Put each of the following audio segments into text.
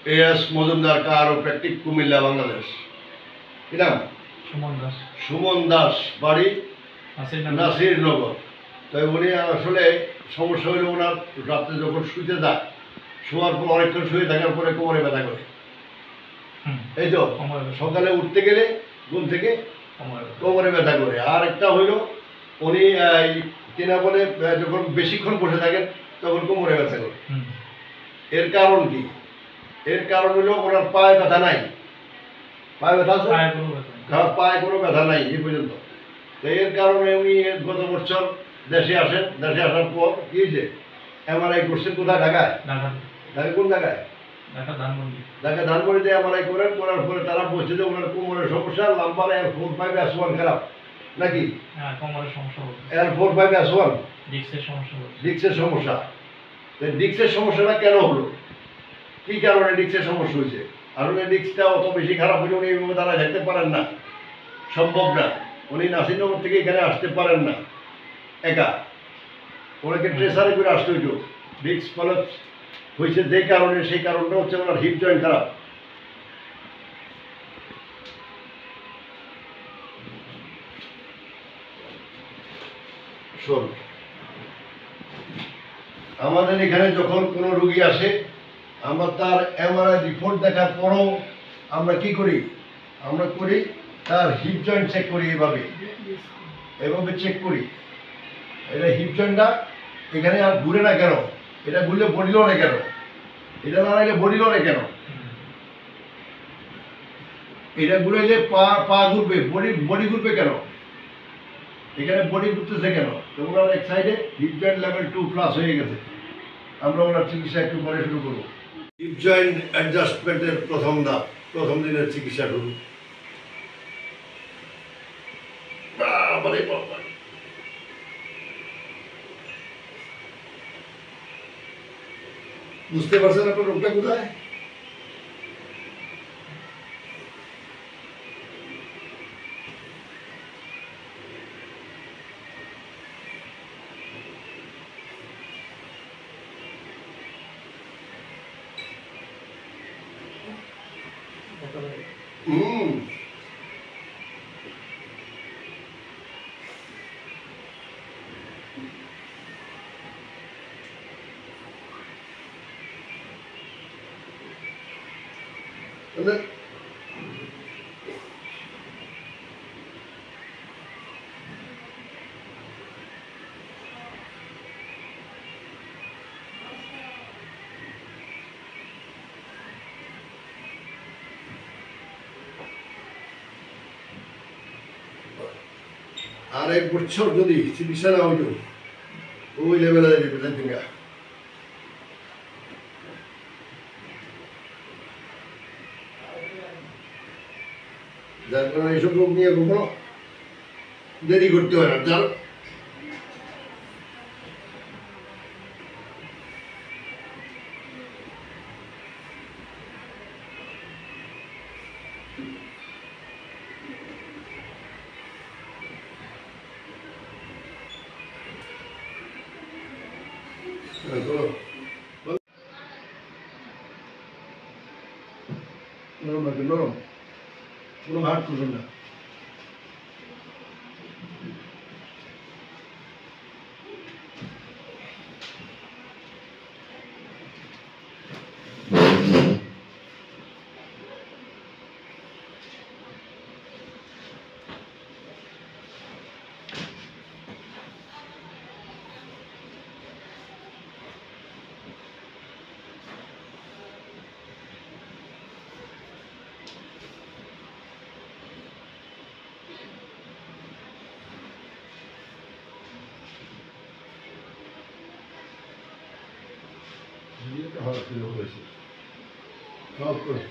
S Majumdar কারোপ্র্যাকটিক Comilla Bangladesh. কি নাম? সুমন দাস। সুমন দাস, বাড়ি নাসিরনগর। তাই উনি আসলে সমস্যা হলে ওনার রাত্রে যখন শুতে যায়, শোয়ার পর অনেকক্ষণ শুয়ে থাকার পরে কোমরে ব্যথা করে, এই তো সকালে উঠতে গেলে ঘুম থেকে কোমরে ব্যথা করে। আর একটা হইল উনি কিনা বলে যখন বেশিক্ষণ বসে থাকেন তখন কোমরে ব্যথা করে। এর কারণ কি? এর কারণ হলো ওনার পায়ে ব্যথা নাই। পায়ে ব্যথা আছে? পায়ে কোনো ব্যথা নাই এই পর্যন্ত। তো এর কারণে উনি গত বছর দেশে আসেন। দেশে আসার পর কি হয়েছে, এমআরআই করছেন। কোথায়? ঢাকায়। ঢাকা কোন জায়গায়? ঢাকা ধানমন্ডিতে এমআরআই করেন। করার পরে তারা বলছে যে ওনার কোমরের সমস্যা, লাম্বার L4-5S1 খারাপ নাকি? L4-5S1 ডিস্কের সমস্যা। ডিস্কের সমস্যাটা কেন হলো? কি কারণে ডিস্কের সমস্যা হয়েছে? আর উনি ডিস্কটা অত বেশি খারাপ হলে উনি এইভাবে দাঁড়ায় থাকতে পারেন না, সম্ভব না। উনি নাসিরনগর থেকে এখানে আসতে পারেন না একা, ওনাকে ট্রেসারে করে আসতে হইতো। ডিস্ক ফলস হয়েছে যে কারণে, সেই কারণটা হচ্ছে ওনার হিপ জয়েন্ট খারাপ। শোন, আমাদের এখানে যখন কোনো রুগী আসে, আমরা তার এমআরআই রিপোর্ট দেখার পরও আমরা কি করি? আমরা করি তার হিপ জয়েন্ট চেক করি। এভাবে চেক করি। এটা হিপ জয়েন্টটা এখানে আর ঘুরে না কেন? এটা ঘুরলে বডি লড়ে কেন? এটা দাঁড়াইলে বডি লড়ে কেন? এটা ঘুরাইলে পা ঘুরবে, বডি ঘুরবে কেন? এখানে বডি ঘুরতেছে কেন? তো ওনার এক সাইডে হিপ জয়েন্ট লেভেল 2+ হয়ে গেছে। আমরা ওনার চিকিৎসা একটু পরে শুরু করবো। হিপ জয়েন্ট অ্যাডজাস্টমেন্টের প্রথম ধাপ, প্রথম দিনের চিকিৎসা শুরু। বুঝতে পারছেন আপনার রোগটা কোথায়? আর 1 বছর যদি চিকিৎসা না হইতো, ওই লেভেলে যেতে গা। যার কারণে এইসব রোগ নিয়ে কখনো দেরি করতে হয় না। যার নরম, কোনো হাট করবেন না। সব করে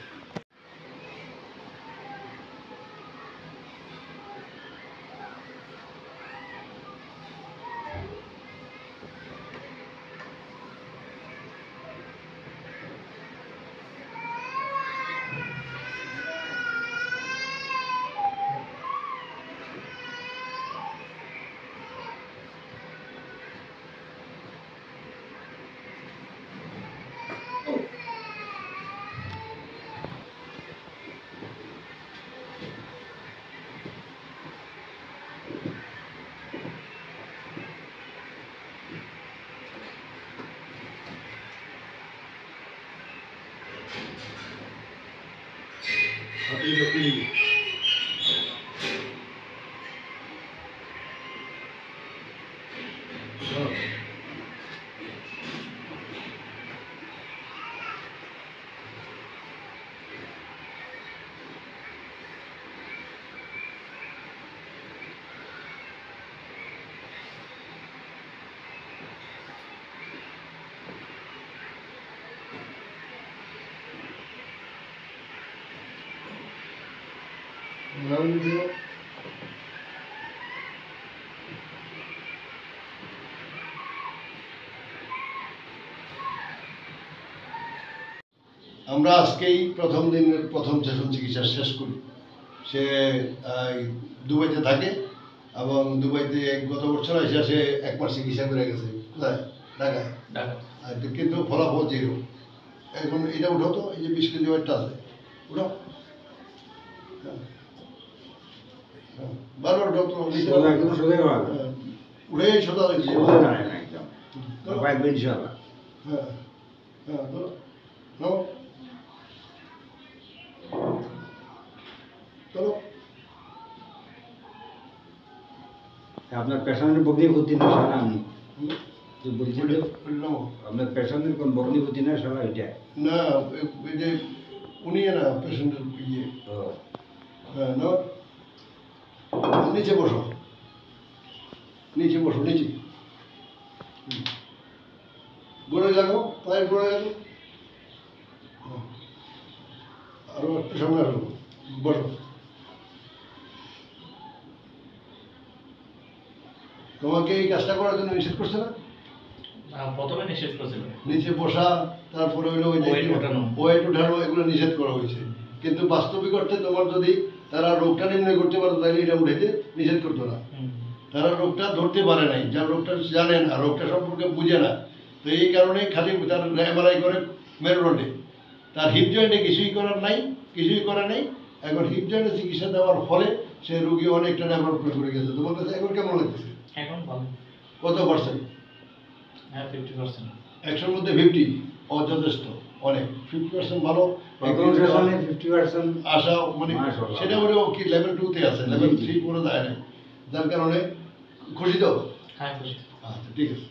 আমরা আজকেই প্রথম দিনের প্রথম সেশন চিকিৎসা শেষ করি। সে দুবাইতে থাকে এবং দুবাইতে গত বছর এসে সে 1 মাস চিকিৎসা করে গেছে। কোথায়? ঢাকায়। কিন্তু ফলাফল জিরো। এখন এটা উঠো তো, এই যে 20 কেজি ওয়েটটা আছে, উঠো। বারবার উঠো তো, উঠেই সোজা হয়েছে। হ্যাঁ হ্যাঁ, ধরো নাও, চলো। আপনার পেশেন্টের ভগ্নিপতি না সারা আপনি যে বলছেন যে আপনার পেশেন্টের কোন ভগ্নিপতি না সারা এটা না, এই যে উনি না পেশেন্টের ইয়ে। হ্যাঁ, না, নিচে বসো, নিচে বসো, নিচে গোড়ে লাগো, পায়ের গোড়ে লাগো। আরো একটু সামনে আসো, বসো। তোমাকে এই কাজটা করার জন্য নিষেধ করছে না? প্রথমে নিষেধ করেছিল নিচে বসা, তারপরে হইলো ওই যে ওয়েট উঠানো, এগুলো নিষেধ করা হয়েছে। কিন্তু বাস্তবিক অর্থে তোমার যদি তারা রোগটা নির্ণয় করতে পারতো তাহলে এটা উঠাইতে নিষেধ করতো না। তারা রোগটা ধরতে পারে নাই, যার রোগটা জানে না, রোগটা সম্পর্কে বুঝে না, তো এই কারণে খালি তার এমআরআই করে মেরুদণ্ডে, তার হিপ জয়েন্টে কিছুই করার নাই, কিছুই করা নেই। এখন হিপ জয়েন্টে চিকিৎসা দেওয়ার ফলে সে রোগী অনেকটা ডেভেলপমেন্ট করে গেছে। তোমার কাছে এখন কেমন লাগতেছে? এখন ভালো। কত পার্সেন্ট? হ্যাঁ, 50%। 100-র মধ্যে 50 অযথেষ্ট, অনেক। 50% ভালো। 50% আশা মানে সেটা হলো কি লেভেল 2 তে আছে, লেভেল 3 কোনো যায় নাই, যার কারণে খুশি তো? হ্যাঁ, খুশি। আচ্ছা, ঠিক আছে।